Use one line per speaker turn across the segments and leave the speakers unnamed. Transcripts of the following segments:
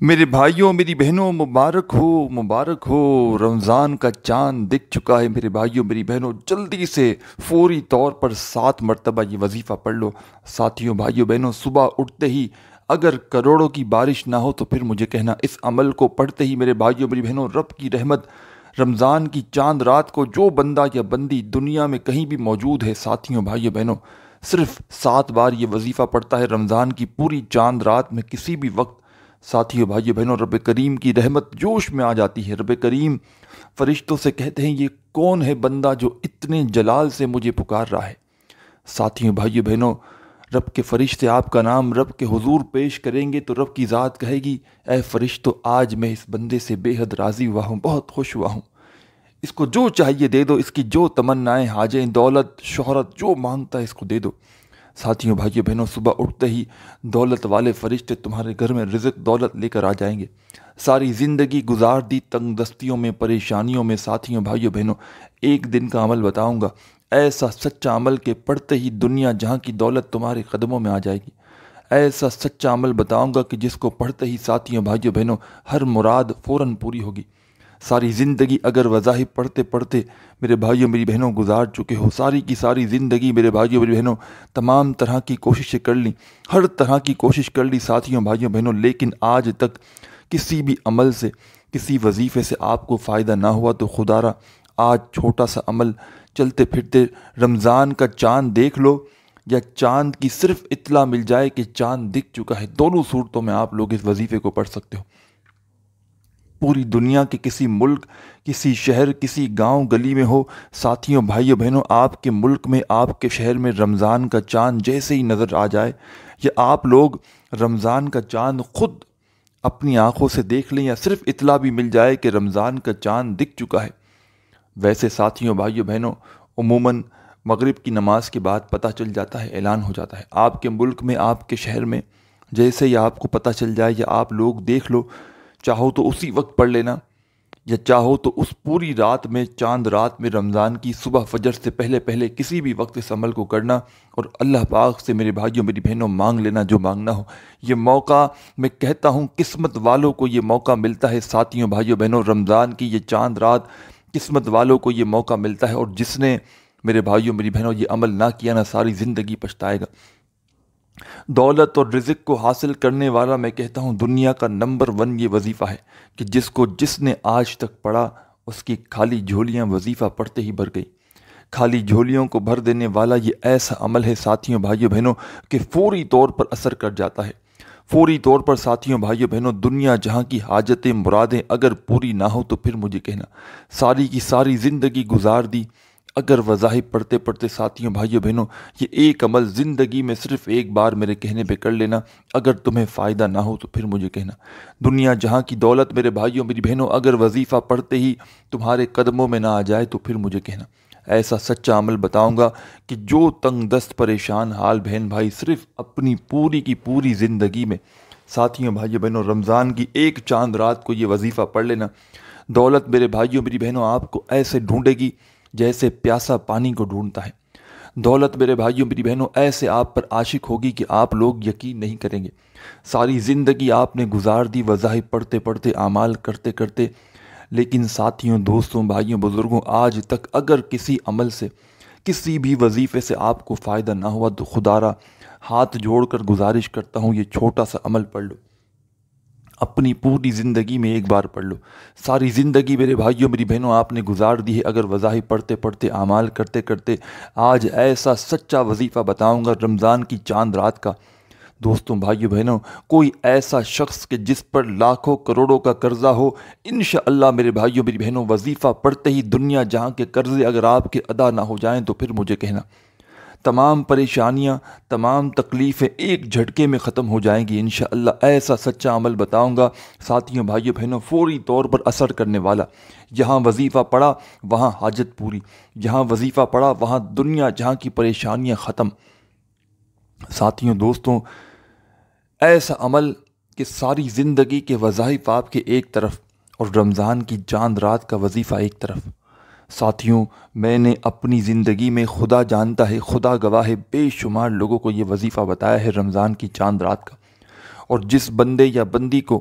میرے بھائیوں میری بہنوں، مبارک ہو رمضان کا چاند دکھ چکا ہے۔ میرے بھائیوں میری بہنوں، جلدی سے فوری طور پر 7 مرتبہ یہ وظیفہ پڑھ لو۔ ساتھیوں بھائیوں بہنوں، صبح اٹھتے ہی اگر کروڑوں کی بارش نہ ہو تو پھر مجھے کہنا، اس عمل کو پڑھتے ہی میرے بھائیوں میری بہنوں رب کی رحمت رمضان کی چاند رات کو جو بندہ یا بندی دنیا میں کہیں بھی موجود ہے، ساتھیوں بھائیوں بہنوں، صرف 7 بار یہ وظیفہ پڑھتا ہے رمضان کی پوری چاند رات میں کسی بھی وقت، ساتھیوں بھائیوں بہنوں، رب کریم کی رحمت جوش میں آ جاتی ہے۔ رب کریم فرشتوں سے کہتے ہیں، یہ کون ہے بندہ جو اتنے جلال سے مجھے پکار رہا ہے؟ ساتھیوں بھائیوں بہنوں، رب کے فرشتے آپ کا نام رب کے حضور پیش کریں گے تو رب کی ذات کہے گی، اے فرشتوں، آج میں اس بندے سے بے حد راضی ہوا ہوں، بہت خوش ہوا ہوں، اس کو جو چاہیے دے دو، اس کی جو تمنائیں، حاجیں، دولت، شہرت جو مانگتا ہے اس کو دے دو۔ ساتھیوں بھائیوں بہنوں، صبح اٹھتے ہی دولت والے فرشتے تمہارے گھر میں رزق دولت لے کر آ جائیں گے۔ ساری زندگی گزار دی تنگ دستیوں میں، پریشانیوں میں، ساتھیوں بھائیوں بہنوں، ایک دن کا عمل بتاؤں گا، ایسا سچا عمل کہ پڑھتے ہی دنیا جہاں کی دولت تمہارے قدموں میں آ جائے گی۔ ایسا سچا عمل بتاؤں گا کہ جس کو پڑھتے ہی ساتھیوں بھائیوں بہنوں ہر مراد فوراً پوری ہوگی۔ ساری زندگی اگر وظائف پڑھتے پڑھتے میرے بھائیوں میری بہنوں گزار چکے ہو، ساری کی ساری زندگی میرے بھائیوں میری بہنوں تمام طرح کی کوششیں کر لیں، ہر طرح کی کوشش کر لی ساتھیوں بھائیوں بہنوں، لیکن آج تک کسی بھی عمل سے، کسی وظیفے سے آپ کو فائدہ نہ ہوا، تو خدا را آج چھوٹا سا عمل چلتے پھرتے رمضان کا چاند دیکھ لو، یا چاند کی صرف اطلاع مل جائے کہ چاند دکھ چکا ہے، دونوں صورتوں میں آپ لوگ اس وظیفے کو پڑھ سکتے ہو۔ پوری دنیا کے کسی ملک، کسی شہر، کسی گاؤں گلی میں ہو، ساتھیوں بھائیوں بہنوں، آپ کے ملک میں، آپ کے شہر میں رمضان کا چاند جیسے ہی نظر آ جائے، یا آپ لوگ رمضان کا چاند خود اپنی آنکھوں سے دیکھ لیں، یا صرف اطلاع بھی مل جائے کہ رمضان کا چاند دکھ چکا ہے۔ ویسے ساتھیوں بھائیوں بہنوں، عموماً مغرب کی نماز کے بعد پتہ چل جاتا ہے، اعلان ہو جاتا ہے۔ آپ کے ملک میں، آپ کے شہر میں جیسے ہی آپ کو پتہ چل جائے، یا آپ لوگ دیکھ لو، چاہو تو اسی وقت پڑھ لینا، یا چاہو تو اس پوری رات میں، چاند رات میں، رمضان کی صبح فجر سے پہلے پہلے کسی بھی وقت اس عمل کو کرنا، اور اللہ پاک سے میرے بھائیوں میری بہنوں مانگ لینا جو مانگنا ہو۔ یہ موقع میں کہتا ہوں قسمت والوں کو یہ موقع ملتا ہے، ساتھیوں بھائیوں بہنوں، رمضان کی یہ چاند رات قسمت والوں کو یہ موقع ملتا ہے، اور جس نے میرے بھائیوں میری بہنوں یہ عمل نہ کیا نا، ساری زندگی پچھتائے گا۔ دولت اور رزق کو حاصل کرنے والا میں کہتا ہوں دنیا کا نمبر 1 یہ وظیفہ ہے، کہ جس نے آج تک پڑھا، اس کی خالی جھولیاں وظیفہ پڑھتے ہی بھر گئی۔ خالی جھولیوں کو بھر دینے والا یہ ایسا عمل ہے ساتھیوں بھائیوں بہنوں کہ فوری طور پر اثر کر جاتا ہے۔ فوری طور پر ساتھیوں بھائیوں بہنوں دنیا جہاں کی حاجتیں، مرادیں اگر پوری نہ ہو تو پھر مجھے کہنا، ساری کی ساری زندگی گزار دی اگر وظائف پڑھتے پڑھتے، ساتھیوں بھائیوں بہنوں یہ ایک عمل زندگی میں صرف ایک بار میرے کہنے پہ کر لینا، اگر تمہیں فائدہ نہ ہو تو پھر مجھے کہنا۔ دنیا جہاں کی دولت میرے بھائیوں میری بہنوں اگر وظیفہ پڑھتے ہی تمہارے قدموں میں نہ آ جائے تو پھر مجھے کہنا۔ ایسا سچا عمل بتاؤں گا کہ جو تنگ دست پریشان حال بہن بھائی صرف اپنی پوری کی پوری زندگی میں، ساتھیوں بھائیوں بہنوں رمضان کی ایک چاند رات کو یہ وظیفہ پڑھ لینا، دولت میرے بھائیوں میری بہنوں آپ کو ایسے ڈھونڈے گی جیسے پیاسا پانی کو ڈھونڈتا ہے۔ دولت میرے بھائیوں میری بہنوں ایسے آپ پر عاشق ہوگی کہ آپ لوگ یقین نہیں کریں گے۔ ساری زندگی آپ نے گزار دی وظائف پڑھتے پڑھتے، اعمال کرتے کرتے، لیکن ساتھیوں، دوستوں، بھائیوں، بزرگوں، آج تک اگر کسی عمل سے، کسی بھی وظیفے سے آپ کو فائدہ نہ ہوا تو خدا را ہاتھ جوڑ کر گزارش کرتا ہوں، یہ چھوٹا سا عمل پڑھ لو، اپنی پوری زندگی میں ایک بار پڑھ لو۔ ساری زندگی میرے بھائیوں میری بہنوں آپ نے گزار دی ہے اگر وظائف پڑھتے پڑھتے، اعمال کرتے کرتے، آج ایسا سچا وظیفہ بتاؤں گا رمضان کی چاند رات کا، دوستوں، بھائیوں، بہنوں، کوئی ایسا شخص کہ جس پر لاکھوں کروڑوں کا قرضہ ہو، انشاءاللہ میرے بھائیوں میری بہنوں وظیفہ پڑھتے ہی دنیا جہاں کے قرضے اگر آپ کے ادا نہ ہو جائیں تو پھر مجھے کہنا، تمام پریشانیاں، تمام تکلیفیں ایک جھٹکے میں ختم ہو جائیں گی انشاءاللہ۔ ایسا سچا عمل بتاؤں گا ساتھیوں، بھائیوں، بہنوں، فوری طور پر اثر کرنے والا۔ جہاں وظیفہ پڑھا وہاں حاجت پوری، جہاں وظیفہ پڑھا وہاں دنیا جہاں کی پریشانیاں ختم۔ ساتھیوں، دوستوں، ایسا عمل کہ ساری زندگی کے وظائف آپ کے ایک طرف اور رمضان کی چاند رات کا وظیفہ ایک طرف۔ ساتھیوں، میں نے اپنی زندگی میں، خدا جانتا ہے، خدا گواہ ہے، بے شمار لوگوں کو یہ وظیفہ بتایا ہے رمضان کی چاند رات کا، اور جس بندے یا بندی کو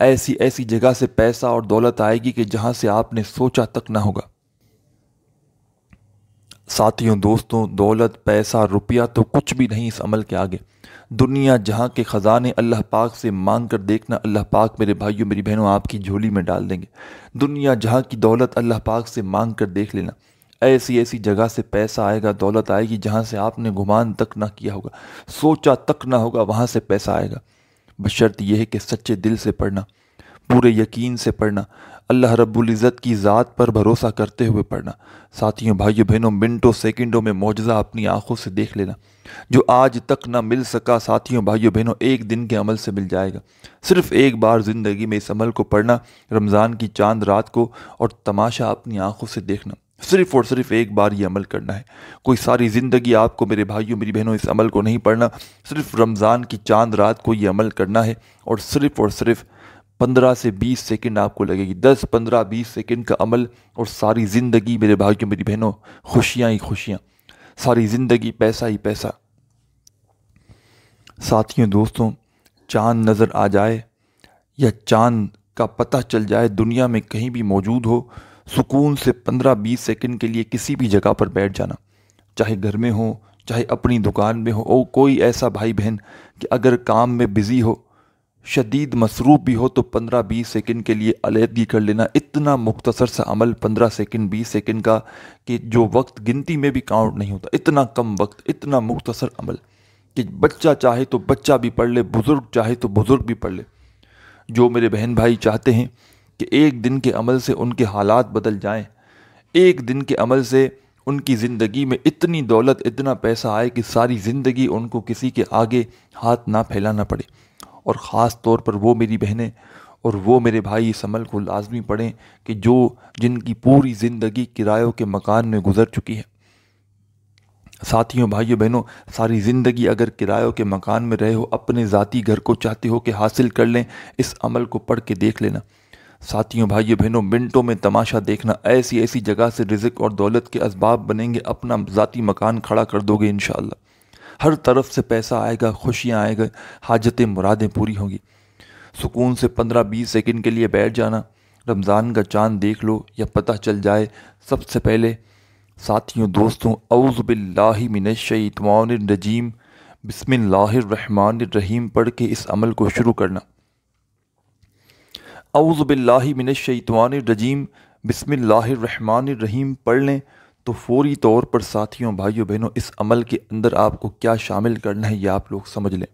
ایسی ایسی جگہ سے پیسہ اور دولت آئے گی کہ جہاں سے آپ نے سوچا تک نہ ہوگا۔ ساتھیوں دوستوں، دولت، پیسہ، روپیہ تو کچھ بھی نہیں اس عمل کے آگے۔ دنیا جہاں کے خزانے اللہ پاک سے مانگ کر دیکھنا، اللہ پاک میرے بھائیوں میری بہنوں آپ کی جھولی میں ڈال دیں گے۔ دنیا جہاں کی دولت اللہ پاک سے مانگ کر دیکھ لینا، ایسی ایسی جگہ سے پیسہ آئے گا، دولت آئے گی جہاں سے آپ نے گمان تک نہ کیا ہوگا، سوچا تک نہ ہوگا، وہاں سے پیسہ آئے گا۔ بشرط یہ ہے کہ سچے دل سے پڑھنا، پورے یقین سے پڑھنا، اللہ رب العزت کی ذات پر بھروسہ کرتے ہوئے پڑھنا۔ ساتھیوں بھائیوں بہنوں، منٹوں سیکنڈوں میں معجزہ اپنی آنکھوں سے دیکھ لینا۔ جو آج تک نہ مل سکا ساتھیوں بھائیوں بہنوں، ایک دن کے عمل سے مل جائے گا۔ صرف ایک بار زندگی میں اس عمل کو پڑھنا، رمضان کی چاند رات کو، اور تماشا اپنی آنکھوں سے دیکھنا۔ صرف اور صرف ایک بار یہ عمل کرنا ہے۔ کوئی ساری زندگی آپ کو میرے بھائیوں میری بہنوں اس عمل کو نہیں پڑھنا، صرف رمضان کی چاند رات کو یہ عمل کرنا ہے، اور صرف 15 سے 20 سیکنڈ آپ کو لگے گی۔ 10 15 20 سیکنڈ کا عمل، اور ساری زندگی میرے بھائیوں میری بہنوں خوشیاں ہی خوشیاں، ساری زندگی پیسہ ہی پیسہ۔ ساتھیوں دوستوں، چاند نظر آ جائے یا چاند کا پتہ چل جائے دنیا میں کہیں بھی موجود ہو، سکون سے 15 20 سیکنڈ کے لیے کسی بھی جگہ پر بیٹھ جانا، چاہے گھر میں ہو، چاہے اپنی دکان میں ہو، اور کوئی ایسا بھائی بہن کہ اگر کام میں بزی ہو، شدید مصروف بھی ہو، تو 15 20 سیکنڈ کے لیے علیحدگی کر لینا۔ اتنا مختصر سا عمل 15 سیکنڈ 20 سیکنڈ کا کہ جو وقت گنتی میں بھی کاؤنٹ نہیں ہوتا، اتنا کم وقت، اتنا مختصر عمل کہ بچہ چاہے تو بچہ بھی پڑھ لے، بزرگ چاہے تو بزرگ بھی پڑھ لے۔ جو میرے بہن بھائی چاہتے ہیں کہ ایک دن کے عمل سے ان کے حالات بدل جائیں، ایک دن کے عمل سے ان کی زندگی میں اتنی دولت، اتنا پیسہ آئے کہ ساری زندگی ان کو کسی کے آگے ہاتھ نہ پھیلانا پڑے، اور خاص طور پر وہ میری بہنیں اور وہ میرے بھائی اس عمل کو لازمی پڑھیں کہ جن کی پوری زندگی کرایوں کے مکان میں گزر چکی ہے۔ ساتھیوں بھائیوں بہنوں، ساری زندگی اگر کرایوں کے مکان میں رہے ہو، اپنے ذاتی گھر کو چاہتے ہو کہ حاصل کر لیں، اس عمل کو پڑھ کے دیکھ لینا۔ ساتھیوں بھائیوں بہنوں، منٹوں میں تماشا دیکھنا، ایسی ایسی جگہ سے رزق اور دولت کے اسباب بنیں گے، اپنا ذاتی مکان کھڑا کر دو گے انشاءاللہ۔ ہر طرف سے پیسہ آئے گا، خوشیاں آئے گا، حاجتیں مرادیں پوری ہوں گی۔ سکون سے 15 20 سیکنڈ کے لیے بیٹھ جانا، رمضان کا چاند دیکھ لو یا پتہ چل جائے، سب سے پہلے ساتھیوں دوستوں اعوذ باللہ من الشیطان الرجیم بسم اللہ الرحمن الرحیم پڑھ کے اس عمل کو شروع کرنا۔ اعوذ باللہ من الشیطان الرجیم بسم اللہ الرحمن الرحیم پڑھ لیں تو فوری طور پر ساتھیوں بھائیوں بہنوں اس عمل کے اندر آپ کو کیا شامل کرنا ہے یہ آپ لوگ سمجھ لیں۔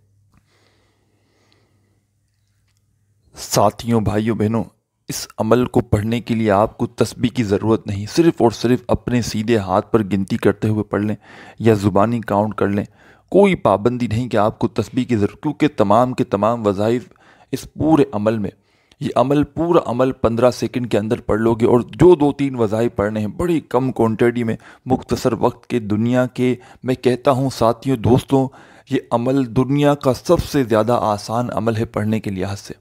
ساتھیوں بھائیوں بہنوں، اس عمل کو پڑھنے کے لیے آپ کو تسبیح کی ضرورت نہیں، صرف اور صرف اپنے سیدھے ہاتھ پر گنتی کرتے ہوئے پڑھ لیں یا زبانی کاؤنٹ کر لیں۔ کوئی پابندی نہیں کہ آپ کو تسبیح کی ضرورت، کیونکہ تمام کے تمام وظائف اس پورے عمل میں، یہ پورا عمل 15 سیکنڈ کے اندر پڑھ لو گے، اور جو 2 3 وظائف پڑھنے ہیں بڑی کم کوانٹٹی میں، مختصر وقت کے، دنیا کے، میں کہتا ہوں ساتھیوں دوستوں، یہ عمل دنیا کا سب سے زیادہ آسان عمل ہے پڑھنے کے لحاظ سے،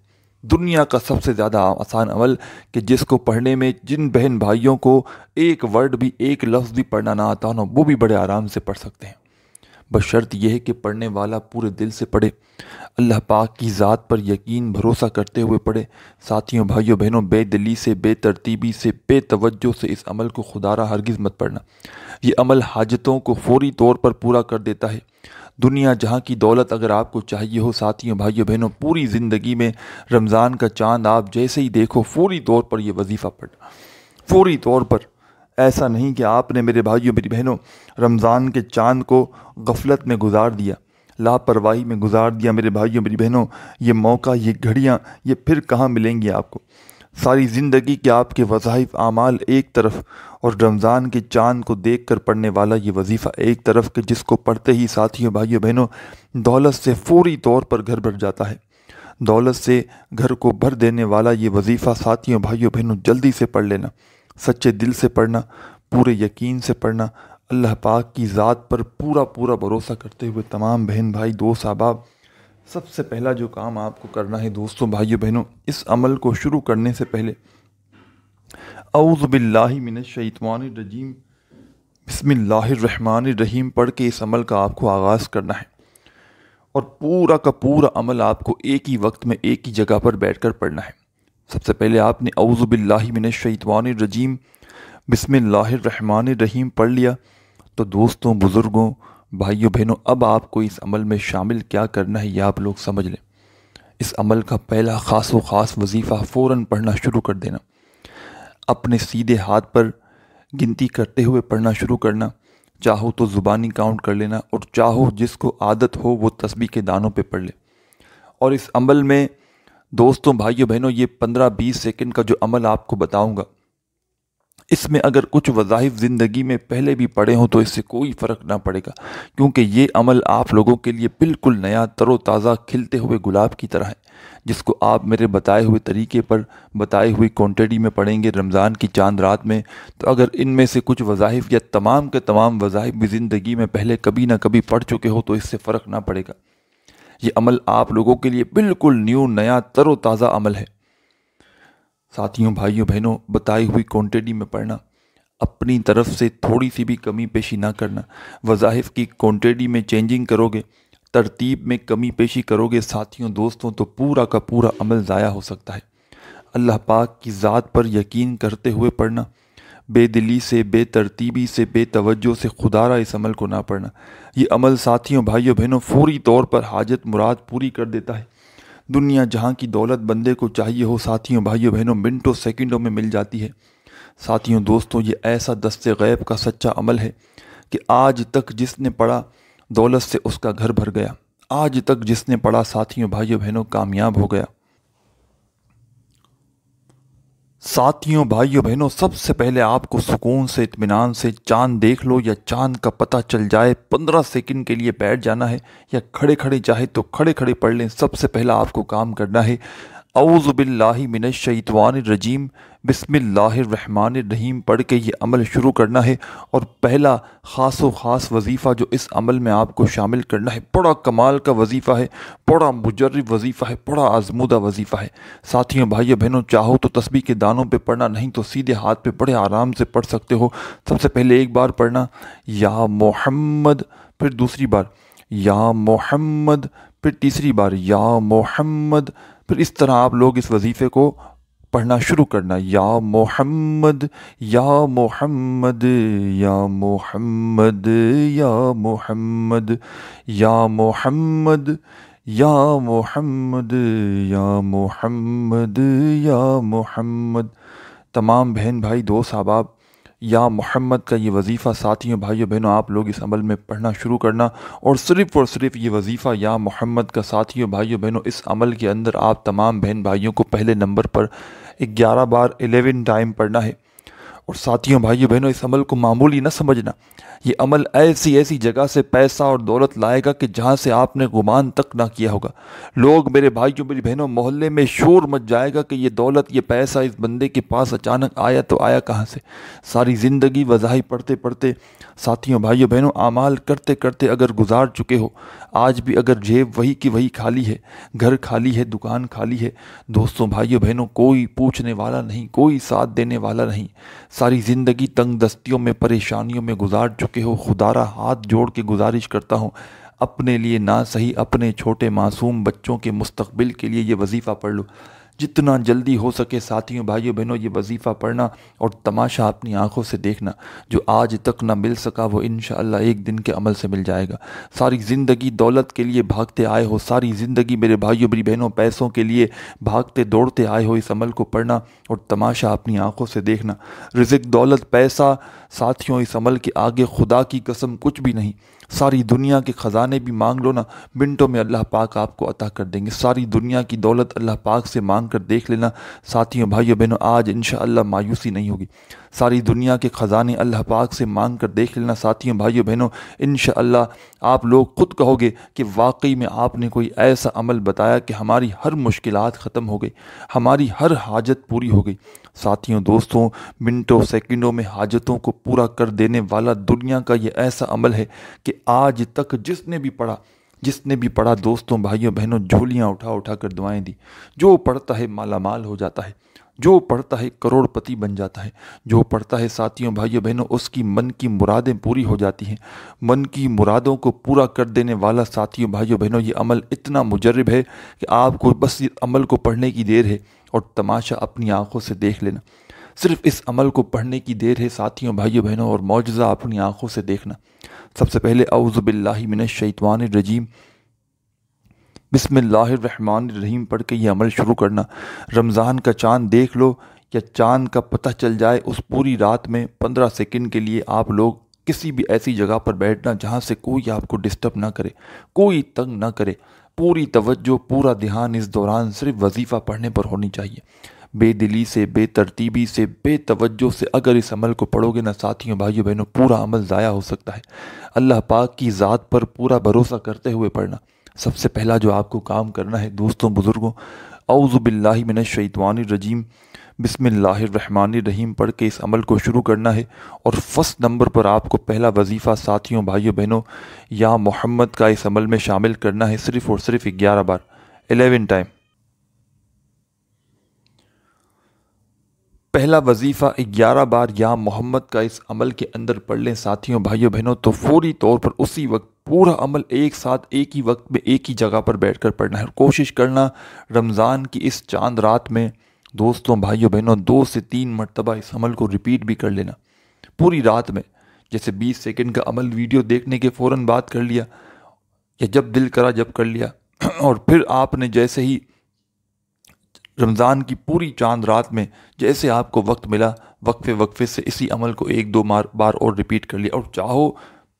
دنیا کا سب سے زیادہ آسان عمل کہ جس کو پڑھنے میں جن بہن بھائیوں کو ایک ورڈ بھی، ایک لفظ بھی پڑھنا نہ آتا ہو نا، وہ بھی بڑے آرام سے پڑھ سکتے ہیں، بشرط یہ ہے کہ پڑھنے والا پورے دل سے پڑھے، اللہ پاک کی ذات پر یقین بھروسہ کرتے ہوئے پڑھے۔ ساتھیوں بھائیوں بہنوں، بے دلی سے، بے ترتیبی سے، بے توجہ سے اس عمل کو خدارہ ہرگز مت پڑھنا۔ یہ عمل حاجتوں کو فوری طور پر پورا کر دیتا ہے۔ دنیا جہاں کی دولت اگر آپ کو چاہیے ہو ساتھیوں بھائیوں بہنوں، پوری زندگی میں رمضان کا چاند آپ جیسے ہی دیکھو فوری طور پر یہ وظیفہ پڑھنا، فوری طور پر۔ ایسا نہیں کہ آپ نے میرے بھائیوں میری بہنوں رمضان کے چاند کو غفلت میں گزار دیا، لاپرواہی میں گزار دیا۔ میرے بھائیوں میری بہنوں، یہ موقع، یہ گھڑیاں، یہ پھر کہاں ملیں گی آپ کو؟ ساری زندگی کے آپ کے وظائف اعمال ایک طرف، اور رمضان کے چاند کو دیکھ کر پڑھنے والا یہ وظیفہ ایک طرف، کہ جس کو پڑھتے ہی ساتھیوں بھائیوں بہنوں دولت سے فوری طور پر گھر بھر جاتا ہے۔ دولت سے گھر کو بھر دینے والا یہ وظیفہ ساتھیوں بھائیوں بہنوں جلدی سے پڑھ لینا، سچے دل سے پڑھنا، پورے یقین سے پڑھنا، اللہ پاک کی ذات پر پورا بھروسہ کرتے ہوئے۔ تمام بہن بھائی دوست احباب، سب سے پہلا جو کام آپ کو کرنا ہے دوستوں بھائیوں بہنوں، اس عمل کو شروع کرنے سے پہلے اعوذ باللہ من الشیطان الرجیم بسم اللہ الرحمن الرحیم پڑھ کے اس عمل کا آپ کو آغاز کرنا ہے، اور پورا کا پورا عمل آپ کو ایک ہی وقت میں ایک ہی جگہ پر بیٹھ کر پڑھنا ہے۔ سب سے پہلے آپ نے اعوذ باللہ من الشیطان الرجیم بسم اللہ الرحمن الرحیم پڑھ لیا۔ تو دوستوں، بزرگوں، بھائیوں، بہنوں، اب آپ کو اس عمل میں شامل کیا کرنا ہے یہ آپ لوگ سمجھ لیں۔ اس عمل کا پہلا خاص و خاص وظیفہ فوراً پڑھنا شروع کر دینا، اپنے سیدھے ہاتھ پر گنتی کرتے ہوئے پڑھنا شروع کرنا۔ چاہو تو زبانی کاؤنٹ کر لینا، اور چاہو جس کو عادت ہو وہ تسبیح کے دانوں پہ پڑھ لے۔ اور اس عمل میں دوستوں، بھائیوں، بہنوں، یہ 15-20 سیکنڈ کا جو عمل آپ کو بتاؤں گا، اس میں اگر کچھ وظائف زندگی میں پہلے بھی پڑے ہوں تو اس سے کوئی فرق نہ پڑے گا، کیونکہ یہ عمل آپ لوگوں کے لیے بالکل نیا، تر و تازہ، کھلتے ہوئے گلاب کی طرح ہے، جس کو آپ میرے بتائے ہوئے طریقے پر، بتائی ہوئی کوانٹٹی میں پڑھیں گے رمضان کی چاند رات میں، تو اگر ان میں سے کچھ وظائف یا تمام کے تمام وظائف بھی زندگی میں پہلے کبھی نہ کبھی پڑھ چکے ہو تو اس سے فرق نہ پڑے گا۔ یہ عمل آپ لوگوں کے لیے بالکل نیو، نیا، تر و تازہ عمل ہے۔ ساتھیوں، بھائیوں، بہنوں، بتائی ہوئی کوانٹٹی میں پڑھنا، اپنی طرف سے تھوڑی سی بھی کمی پیشی نہ کرنا۔ وظائف کی کوانٹٹی میں چینجنگ کرو گے، ترتیب میں کمی پیشی کرو گے ساتھیوں، دوستوں، تو پورا کا پورا عمل ضائع ہو سکتا ہے۔ اللہ پاک کی ذات پر یقین کرتے ہوئے پڑھنا، بے دلی سے، بے ترتیبی سے، بے توجہ سے خدارہ اس عمل کو نہ پڑھنا۔ یہ عمل ساتھیوں، بھائیوں، بہنوں، فوری طور پر حاجت مراد پوری کر دیتا ہے۔ دنیا جہاں کی دولت بندے کو چاہیے ہو ساتھیوں، بھائیوں، بہنوں، منٹوں سیکنڈوں میں مل جاتی ہے۔ ساتھیوں، دوستوں، یہ ایسا دست غیب کا سچا عمل ہے کہ آج تک جس نے پڑھا دولت سے اس کا گھر بھر گیا، آج تک جس نے پڑھا ساتھیوں، بھائیوں، بہنوں، کامیاب ہو گیا۔ ساتھیوں، بھائیوں، بہنوں، سب سے پہلے آپ کو سکون سے، اطمینان سے چاند دیکھ لو یا چاند کا پتہ چل جائے، 15 سیکنڈ کے لیے بیٹھ جانا ہے، یا کھڑے کھڑے چاہے تو کھڑے کھڑے پڑھ لیں۔ سب سے پہلا آپ کو کام کرنا ہے اعوذ باللہ من الشیطان الرجیم بسم اللہ الرحمن الرحیم پڑھ کے یہ عمل شروع کرنا ہے۔ اور پہلا خاص و خاص وظیفہ جو اس عمل میں آپ کو شامل کرنا ہے، بڑا کمال کا وظیفہ ہے، بڑا مجرب وظیفہ ہے، بڑا آزمودہ وظیفہ ہے۔ ساتھیوں، بھائیوں، بہنوں، چاہو تو تسبیح کے دانوں پہ پڑھنا، نہیں تو سیدھے ہاتھ پہ بڑے آرام سے پڑھ سکتے ہو۔ سب سے پہلے ایک بار پڑھنا یا محمد، پھر دوسری بار یا محمد، پھر تیسری بار یا محمد، پھر اس طرح آپ لوگ اس وظیفے کو پڑھنا شروع کرنا، یا محمد یا محمد یا محمد یا محمد یا محمد یا محمد یا محمد یا محمد۔ تمام بہن بھائی، دوست احباب، یا محمد کا یہ وظیفہ ساتھیوں، بھائیوں، بہنوں، آپ لوگ اس عمل میں پڑھنا شروع کرنا، اور صرف یہ وظیفہ یا محمد کا ساتھیوں، بھائیوں، بہنوں، اس عمل کے اندر آپ تمام بہن بھائیوں کو پہلے نمبر پر 11 بار 11 ٹائم پڑھنا ہے۔ اور ساتھیوں، بھائیوں، بہنوں، اس عمل کو معمولی نہ سمجھنا، یہ عمل ایسی جگہ سے پیسہ اور دولت لائے گا کہ جہاں سے آپ نے گمان تک نہ کیا ہوگا۔ لوگ، میرے بھائیوں، میری بہنوں، محلے میں شور مچ جائے گا کہ یہ دولت، یہ پیسہ اس بندے کے پاس اچانک آیا تو آیا کہاں سے؟ ساری زندگی وظائف پڑھتے پڑھتے ساتھیوں، بھائیوں، بہنوں، اعمال کرتے کرتے اگر گزار چکے ہو، آج بھی اگر جیب وہی کی وہی خالی ہے، گھر خالی ہے، دکان خالی ہے، دوستوں، بھائیوں، بہنوں، کوئی پوچھنے والا نہیں، کوئی ساتھ دینے والا نہیں، ساری زندگی تنگ دستیوں میں، پریشانیوں میں گزار چکے ہو، خدارہ ہاتھ جوڑ کے گزارش کرتا ہوں، اپنے لیے نہ صحیح اپنے چھوٹے معصوم بچوں کے مستقبل کے لیے یہ وظیفہ پڑھ لو۔ جتنا جلدی ہو سکے ساتھیوں، بھائیوں، بہنوں، یہ وظیفہ پڑھنا اور تماشا اپنی آنکھوں سے دیکھنا، جو آج تک نہ مل سکا وہ انشاءاللہ ایک دن کے عمل سے مل جائے گا۔ ساری زندگی دولت کے لیے بھاگتے آئے ہو، ساری زندگی میرے بھائیوں، میری بہنوں، پیسوں کے لیے بھاگتے دوڑتے آئے ہو، اس عمل کو پڑھنا اور تماشا اپنی آنکھوں سے دیکھنا۔ رزق، دولت، پیسہ ساتھیوں، اس عمل کے آگے خدا کی قسم کچھ بھی نہیں۔ ساری دنیا کے خزانے بھی مانگ لو نا، منٹوں میں اللہ پاک آپ کو عطا کر دیں گے۔ ساری دنیا کی دولت اللہ پاک سے مانگ کر دیکھ لینا ساتھیوں، بھائیوں، بہنوں، آج انشاءاللہ مایوسی نہیں ہوگی۔ ساری دنیا کے خزانے اللہ پاک سے مانگ کر دیکھ لینا ساتھیوں، بھائیوں، بہنوں، انشاءاللہ آپ لوگ خود کہو گے کہ واقعی میں آپ نے کوئی ایسا عمل بتایا کہ ہماری ہر مشکلات ختم ہو گئی، ہماری ہر حاجت پوری ہو گئی۔ ساتھیوں، دوستوں، منٹوں سیکنڈوں میں حاجتوں کو پورا کر دینے والا دنیا کا یہ ایسا عمل ہے کہ آج تک جس نے بھی پڑھا دوستوں، بھائیوں، بہنوں، جھولیاں اٹھا اٹھا کر دعائیں دی۔ جو پڑھتا ہے مالا مال ہو جاتا ہے۔ جو پڑھتا ہے کروڑپتی بن جاتا ہے۔ جو پڑھتا ہے ساتھیوں بھائیوں بہنوں اس کی من کی مرادیں پوری ہو جاتی ہیں۔ من کی مرادوں کو پورا کر دینے والا ساتھیوں بھائیوں بہنوں یہ عمل اتنا مجرب ہے کہ آپ کو بس اس عمل کو پڑھنے کی دیر ہے اور تماشا اپنی آنکھوں سے دیکھ لینا۔ صرف اس عمل کو پڑھنے کی دیر ہے ساتھیوں بھائیوں بہنوں، اور معجزہ اپنی آنکھوں سے دیکھنا۔ سب سے پہلے اعوذ باللہ من الشیطان الرجیم بسم اللہ الرحمن الرحیم پڑھ کے یہ عمل شروع کرنا۔ رمضان کا چاند دیکھ لو یا چاند کا پتہ چل جائے، اس پوری رات میں 15 سیکنڈ کے لیے آپ لوگ کسی بھی ایسی جگہ پر بیٹھنا جہاں سے کوئی آپ کو ڈسٹرب نہ کرے، کوئی تنگ نہ کرے۔ پوری توجہ، پورا دھیان اس دوران صرف وظیفہ پڑھنے پر ہونی چاہیے۔ بے دلی سے، بے ترتیبی سے، بے توجہ سے اگر اس عمل کو پڑھو گے نا ساتھیوں بھائیوں بہنوں، پورا عمل ضائع ہو سکتا ہے۔ اللہ پاک کی ذات پر پورا بھروسہ کرتے ہوئے پڑھنا۔ سب سے پہلا جو آپ کو کام کرنا ہے دوستوں بزرگوں، اعوذ باللہ من الشیطان الرجیم بسم اللہ الرحمن الرحیم پڑھ کے اس عمل کو شروع کرنا ہے۔ اور فرسٹ نمبر پر آپ کو پہلا وظیفہ ساتھیوں بھائیوں بہنوں یا محمد کا اس عمل میں شامل کرنا ہے، صرف اور صرف 11 بار، 11 ٹائم۔ پہلا وظیفہ 11 بار یا محمد کا اس عمل کے اندر پڑھ لیں ساتھیوں بھائیوں بہنوں تو فوری طور پر اسی وقت پورا عمل ایک ساتھ ایک ہی وقت میں ایک ہی جگہ پر بیٹھ کر پڑھنا ہے۔ کوشش کرنا رمضان کی اس چاند رات میں دوستوں بھائیوں بہنوں 2 سے 3 مرتبہ اس عمل کو ریپیٹ بھی کر لینا پوری رات میں۔ جیسے 20 سیکنڈ کا عمل ویڈیو دیکھنے کے فوراً بعد کر لیا، یا جب دل کرا جب کر لیا، اور پھر آپ نے جیسے ہی رمضان کی پوری چاند رات میں جیسے آپ کو وقت ملا وقفے وقفے سے اسی عمل کو 1-2 بار اور ریپیٹ کر لیا، اور چاہو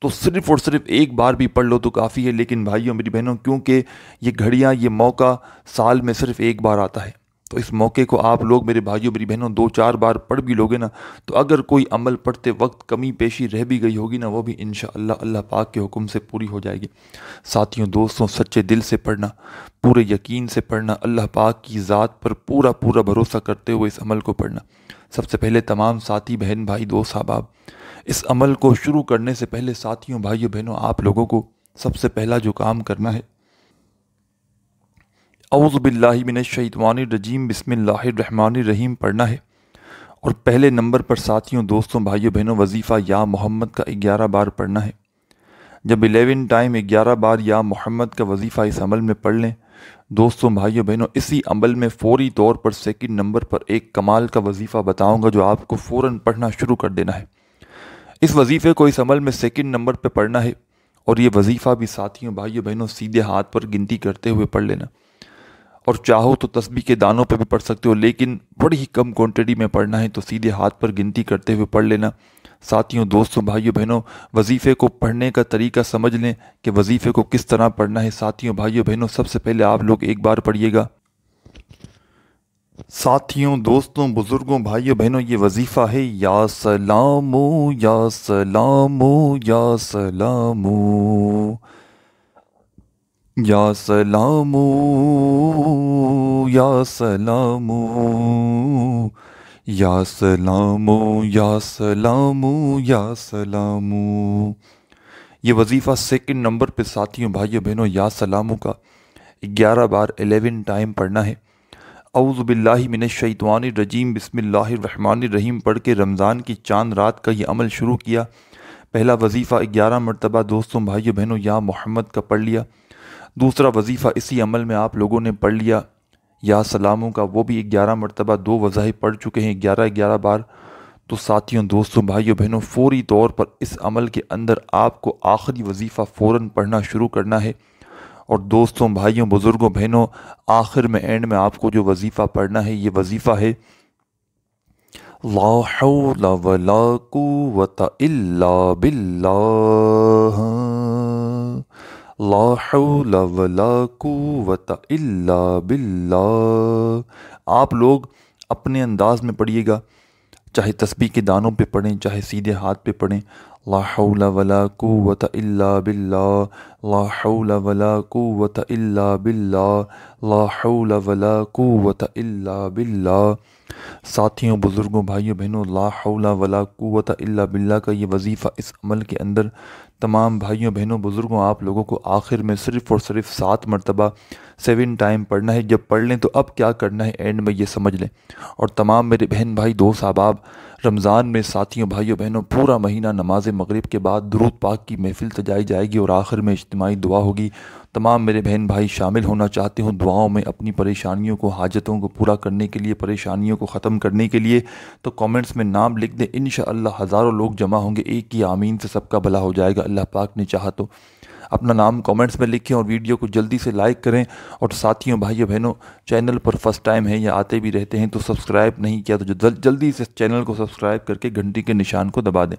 تو صرف اور صرف ایک بار بھی پڑھ لو تو کافی ہے۔ لیکن بھائیوں میری بہنوں، کیونکہ یہ گھڑیاں، یہ موقع سال میں صرف ایک بار آتا ہے، تو اس موقع کو آپ لوگ میرے بھائیوں میری بہنوں 2-4 بار پڑھ بھی لوگے نا، تو اگر کوئی عمل پڑھتے وقت کمی پیشی رہ بھی گئی ہوگی نا، وہ بھی انشاءاللہ اللہ پاک کے حکم سے پوری ہو جائے گی۔ ساتھیوں دوستوں، سچے دل سے پڑھنا، پورے یقین سے پڑھنا، اللہ پاک کی ذات پر پورا بھروسہ کرتے ہوئے اس عمل کو پڑھنا۔ سب سے پہلے تمام ساتھی بہن بھائی دوست احباب، اس عمل کو شروع کرنے سے پہلے ساتھیوں بھائیوں بہنوں آپ لوگوں کو سب سے پہلا جو کام کرنا ہے، اعوذ باللہ من الشیطان الرجیم بسم اللہ الرحمن الرحیم پڑھنا ہے۔ اور پہلے نمبر پر ساتھیوں دوستوں بھائیوں بہنوں وظیفہ یا محمد کا 11 بار پڑھنا ہے۔ جب 11 ٹائم 11 بار یا محمد کا وظیفہ اس عمل میں پڑھ لیں دوستوں بھائیوں بہنوں، اسی عمل میں فوری طور پر سیکنڈ نمبر پر ایک کمال کا وظیفہ بتاؤں گا جو آپ کو فوراً پڑھنا شروع کر دینا ہے۔ اس وظیفے کو اس عمل میں سیکنڈ نمبر پہ پڑھنا ہے، اور یہ وظیفہ بھی ساتھیوں بھائیوں بہنوں سیدھے ہاتھ پر گنتی کرتے ہوئے پڑھ لینا، اور چاہو تو تسبیح کے دانوں پہ بھی پڑھ سکتے ہو، لیکن بڑی ہی کم کوانٹٹی میں پڑھنا ہے تو سیدھے ہاتھ پر گنتی کرتے ہوئے پڑھ لینا۔ ساتھیوں دوستوں بھائیوں بہنوں وظیفے کو پڑھنے کا طریقہ سمجھ لیں کہ وظیفے کو کس طرح پڑھنا ہے۔ ساتھیوں بھائیوں بہنوں سب سے پہلے آپ لوگ ایک بار پڑھیے گا۔ ساتھیوں دوستوں بزرگوں بھائیوں بہنوں یہ وظیفہ ہے یا سلام یا سلام یا سلام یا سلام یا سلام یا سلام یا سلام یا سلام۔ یہ وظیفہ سیکنڈ نمبر پہ ساتھیوں بھائیوں بہنوں یا سلاموں کا 11 بار 11 ٹائم پڑھنا ہے۔ اعوذ باللہ من الشیطان الرجیم بسم اللہ الرحمن الرحیم پڑھ کے رمضان کی چاند رات کا یہ عمل شروع کیا۔ پہلا وظیفہ 11 مرتبہ دوستوں بھائیوں بہنوں یا محمد کا پڑھ لیا۔ دوسرا وظیفہ اسی عمل میں آپ لوگوں نے پڑھ لیا یا سلاموں کا، وہ بھی 11 مرتبہ 2 وظائف پڑھ چکے ہیں 11 بار۔ تو ساتھیوں دوستوں بھائیوں بہنوں فوری طور پر اس عمل کے اندر آپ کو آخری وظیفہ فوراً پڑھنا شروع کرنا ہے۔ اور دوستوں بھائیوں بزرگوں بہنوں آخر میں اینڈ میں آپ کو جو وظیفہ پڑھنا ہے یہ وظیفہ ہے لا حول ولا قوت الا باللہ، لا حول ولا قوت الا باللہ۔ آپ لوگ اپنے انداز میں پڑھیے گا، چاہے تسبیح کے دانوں پہ پڑھیں چاہے سیدھے ہاتھ پہ پڑھیں۔ لا حول ولا قوة الا باللہ، لا حول ولا قوة الا باللہ، لا حول ولا قوة الا باللہ۔ ساتھیوں، بزرگوں، بھائیوں، بہنوں، لا حول ولا قوة الا باللہ کا یہ وظیفہ اس عمل کے اندر تمام بھائیوں، بہنوں، بزرگوں، آپ لوگوں کو آخر میں صرف اور صرف 7 مرتبہ 7 ٹائم پڑھنا ہے۔ جب پڑھ لیں تو اب کیا کرنا ہے اینڈ میں یہ سمجھ لیں۔ اور تمام میرے بہن بھائی دوست احباب، رمضان میں ساتھیوں، بھائیوں، بہنوں، پورا مہینہ نماز مغرب کے بعد درود پاک کی محفل سجائی جائے گی اور آخر میں اجتماعی دعا ہوگی۔ تمام میرے بہن بھائی شامل ہونا چاہتے ہوں دعاؤں میں اپنی پریشانیوں کو، حاجتوں کو پورا کرنے کے لیے، پریشانیوں کو ختم کرنے کے لیے، تو کامنٹس میں نام لکھ دیں۔ انشاءاللہ ہزاروں لوگ جمع ہوں گے، ایک ہی آمین سے سب کا بھلا ہو جائے گا اللہ پاک نے چاہا تو۔ اپنا نام کامنٹس میں لکھیں اور ویڈیو کو جلدی سے لائک کریں۔ اور ساتھیوں، بھائیوں، بہنوں، چینل پر فرسٹ ٹائم ہیں یا آتے بھی رہتے ہیں تو سبسکرائب نہیں کیا تو جلدی سے چینل کو سبسکرائب کر کے گھنٹی کے نشان کو دبا دیں۔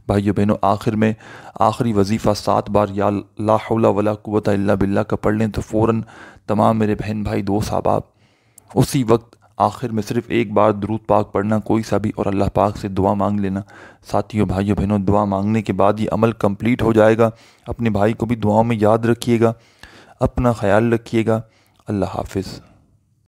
بھائیوں، بہنوں، آخر میں آخری وظیفہ 7 بار یا لا حول ولا قوة الا باللہ کا پڑھ لیں تو فوراً تمام میرے بہن بھائی دوست احباب اسی وقت آخر میں صرف ایک بار درود پاک پڑھنا کوئی سا بھی اور اللہ پاک سے دعا مانگ لینا۔ ساتھیوں، بھائیوں، بہنوں، دعا مانگنے کے بعد یہ عمل کمپلیٹ ہو جائے گا۔ اپنے بھائی کو بھی دعاؤں میں یاد رکھیے گا، اپنا خیال رکھیے گا۔ اللہ حافظ۔